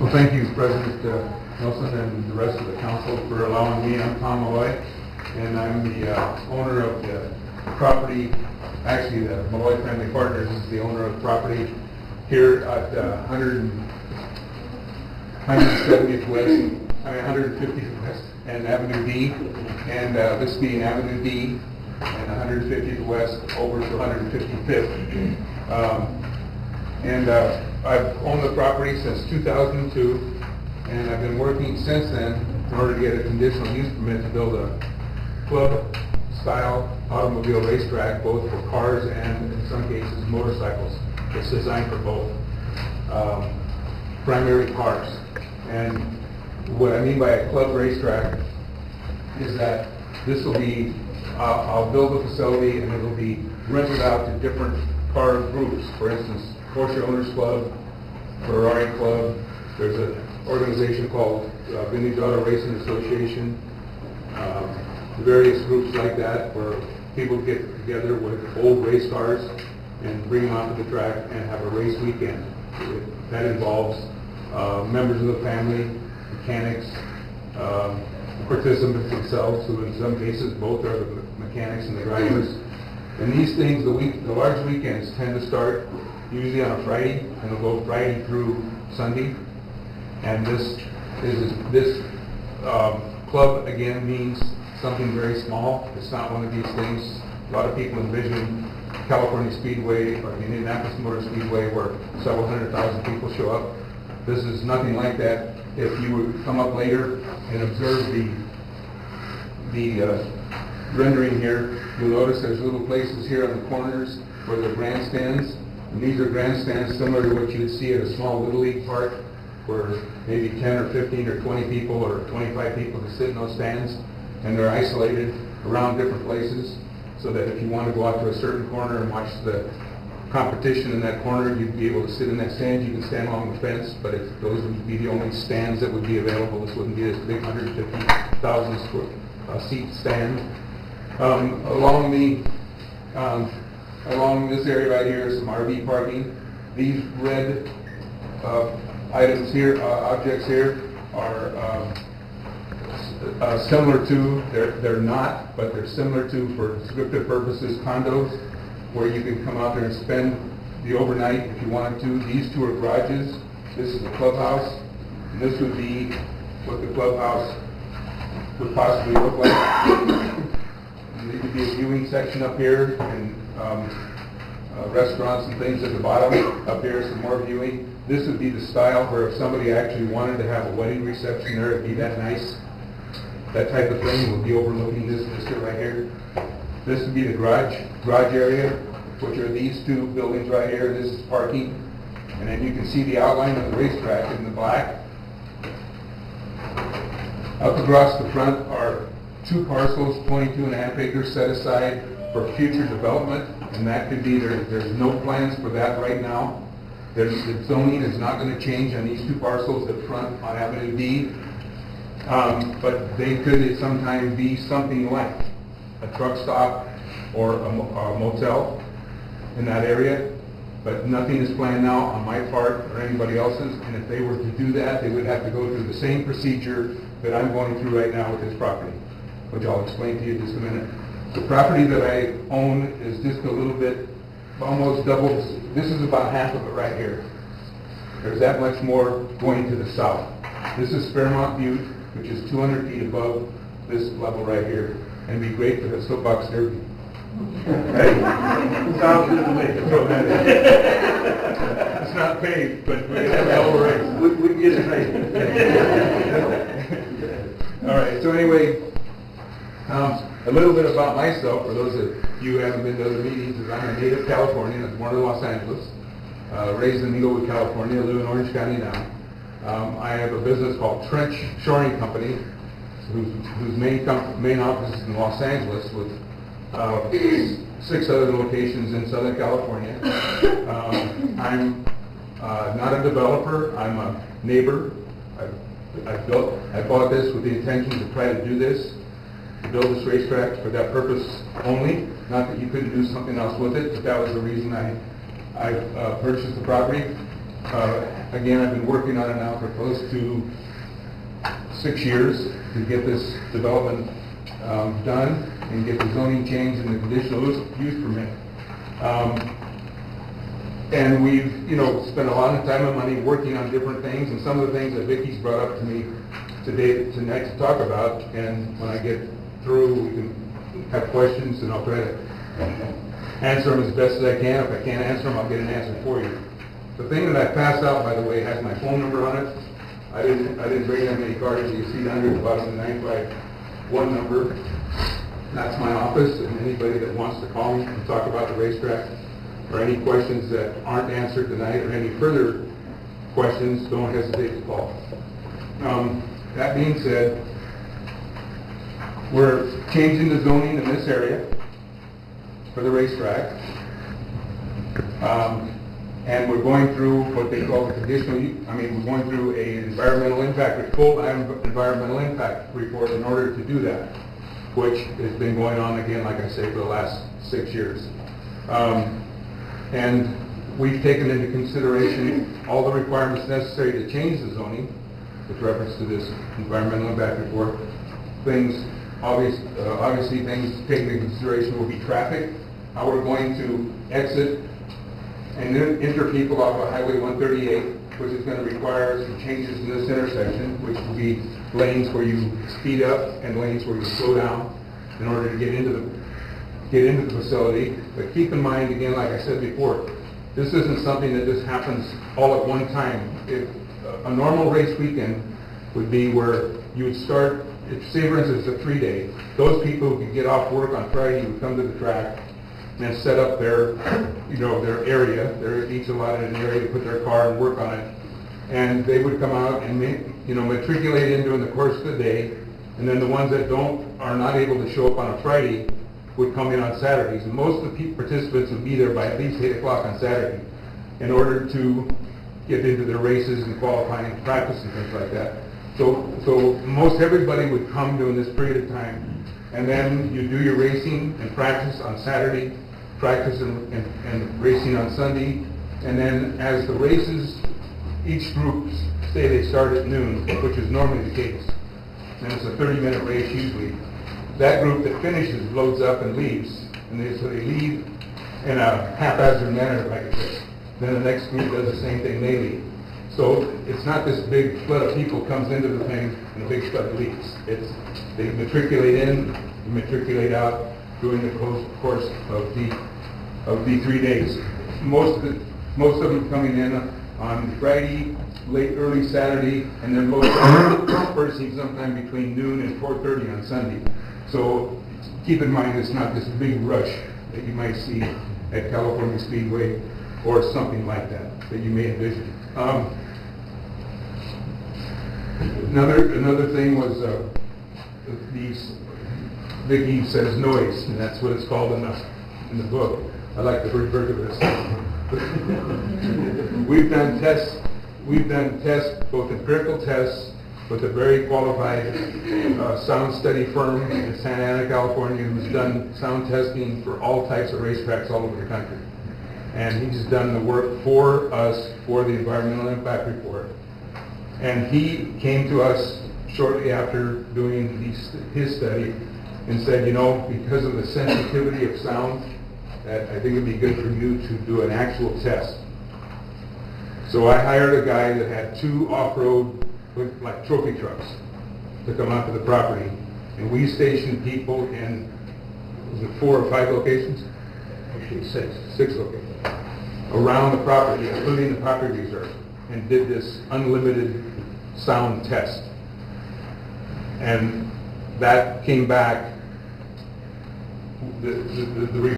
Well, thank you, President Nelson and the rest of the council for allowing me. I'm Tom Malloy, and I'm the owner of the property. Actually, the Malloy Family Partners is the owner of the property here at 170th West, 150th West and Avenue D, and this being Avenue D and 150th West over to 155th. I've owned the property since 2002, and I've been working since then in order to get a conditional use permit to build a club-style automobile racetrack, both for cars and, in some cases, motorcycles. It's designed for both, primary cars. And what I mean by a club racetrack is that this will be, I'll build a facility and it will be rented out to different car groups. For instance, Porsche Owners Club, Ferrari Club. There's an organization called Vintage Auto Racing Association. Various groups like that where people get together with old race cars and bring them onto the track and have a race weekend. That involves members of the family, mechanics, participants themselves, who in some cases both are the mechanics and the drivers. And these things, the large weekends tend to start usually on a Friday, and they'll go Friday through Sunday. And this club again means something very small. It's not one of these things. A lot of people envision California Speedway or the Indianapolis Motor Speedway where several 100,000 people show up. This is nothing like that. If you would come up later and observe the rendering here, you'll notice there's little places here on the corners where there are grandstands. And these are grandstands similar to what you would see at a small Little League park, where maybe 10 or 15 or 20 people or 25 people can sit in those stands, and they're isolated around different places, so that if you want to go out to a certain corner and watch the competition in that corner, you'd be able to sit in that stand. You can stand along the fence, but those would be the only stands that would be available. This wouldn't be this big 150,000 seat stand. Along this area right here is some RV parking. These red items here, objects here, are similar to, they're not, but they're similar to, for descriptive purposes, condos, where you can come out there and spend the overnight if you wanted to. These two are garages. This is a clubhouse, and this would be what the clubhouse would possibly look like. There could be a viewing section up here, and restaurants and things at the bottom. Up here, some more viewing. This would be the style where if somebody actually wanted to have a wedding reception there, it'd be that nice. That type of thing would be overlooking this district right here. This would be the garage area, which are these two buildings right here. This is parking. And then you can see the outline of the racetrack in the black. Up across the front are two parcels, 22.5 acres set aside for future development, and that could be, there's no plans for that right now. The zoning is not going to change on these two parcels at front on Avenue D, but they could sometime be something like a truck stop or a motel in that area, but nothing is planned now on my part or anybody else's, and if they were to do that, they would have to go through the same procedure that I'm going through right now with this property, which I'll explain to you in just a minute. The property that I own is just a little bit, almost double. This is about half of it right here. There's that much more going to the south. This is Fairmont Butte, which is 200 feet above this level right here, and it'd be great for the soapbox derby. Hey, sounds good to me. It's not paved, but we can have a hell of a race. We can get it made. All right. So anyway. A little bit about myself, for those of you who haven't been to other meetings, is I'm a native Californian. I was born in Los Angeles, raised in Inglewood, California, live in Orange County now. I have a business called Trench Shoring Company, whose main office is in Los Angeles, with 6 other locations in Southern California. I'm not a developer, I'm a neighbor. I bought this with the intention to try to do this, to build this racetrack for that purpose only. Not that you couldn't do something else with it, but that was the reason I purchased the property. Again, I've been working on it now for close to 6 years to get this development done and get the zoning change and the conditional use permit. And we've, spent a lot of time and money working on different things, and some of the things that Vicky's brought up to me tonight to talk about. And when I get through, we can have questions, and I'll try to answer them as best as I can. If I can't answer them, I'll get an answer for you. The thing that I passed out, by the way, has my phone number on it. I didn't bring that many cards. You see down here at the bottom of the 951 number. That's my office, and anybody that wants to call me and talk about the racetrack or any questions that aren't answered tonight or any further questions, don't hesitate to call. That being said, we're changing the zoning in this area for the racetrack. And we're going through what they call the conditional, we're going through a full environmental impact report in order to do that, which has been going on again, like I say, for the last 6 years. And we've taken into consideration all the requirements necessary to change the zoning with reference to this environmental impact report. Obviously things taken into consideration will be traffic, how we're going to exit and then enter people off of Highway 138, which is going to require some changes in this intersection, which will be lanes where you speed up and lanes where you slow down in order to get into the facility. But keep in mind, again, like I said before, this isn't something that just happens all at one time. If a normal race weekend would be where you would start, say for instance a 3-day, those people who could get off work on Friday would come to the track and set up their area. They're each allotted an area to put their car and work on it. And they would come out and matriculate in during the course of the day. And then the ones that are not able to show up on a Friday would come in on Saturdays. And most of the participants would be there by at least 8 o'clock on Saturday in order to get into their races and qualifying and practice and things like that. So most everybody would come during this period of time. And then you do your racing and practice on Saturday, practice and racing on Sunday. And then as the races, each group say they start at noon, which is normally the case. And it's a 30-minute race usually. That group that finishes loads up and leaves. And so they leave in a haphazard manner, like I said. Then the next group does the same thing, they leave. So it's not this big flood of people comes into the thing and a big flood leaves. They matriculate in, matriculate out during the course of the 3 days. Most of them coming in on Friday, early Saturday, and then most of them dispersing sometime between noon and 4:30 on Sunday. So keep in mind it's not this big rush that you might see at California Speedway or something like that you may envision. Another thing was Vicky says noise, and that's what it's called in the book. I like to refer to this. We've done tests, both empirical tests with a very qualified sound study firm in Santa Ana, California, who's done sound testing for all types of racetracks all over the country. And he's done the work for us for the environmental impact report. And he came to us shortly after doing his study and said, because of the sensitivity of sound, that I think it'd be good for you to do an actual test. So I hired a guy that had 2 off-road, like trophy trucks, to come out to the property. And we stationed people in, was it 4 or 5 locations? Actually 6 locations. Around the property, including the property reserve, and did this unlimited sound test. And that came back, the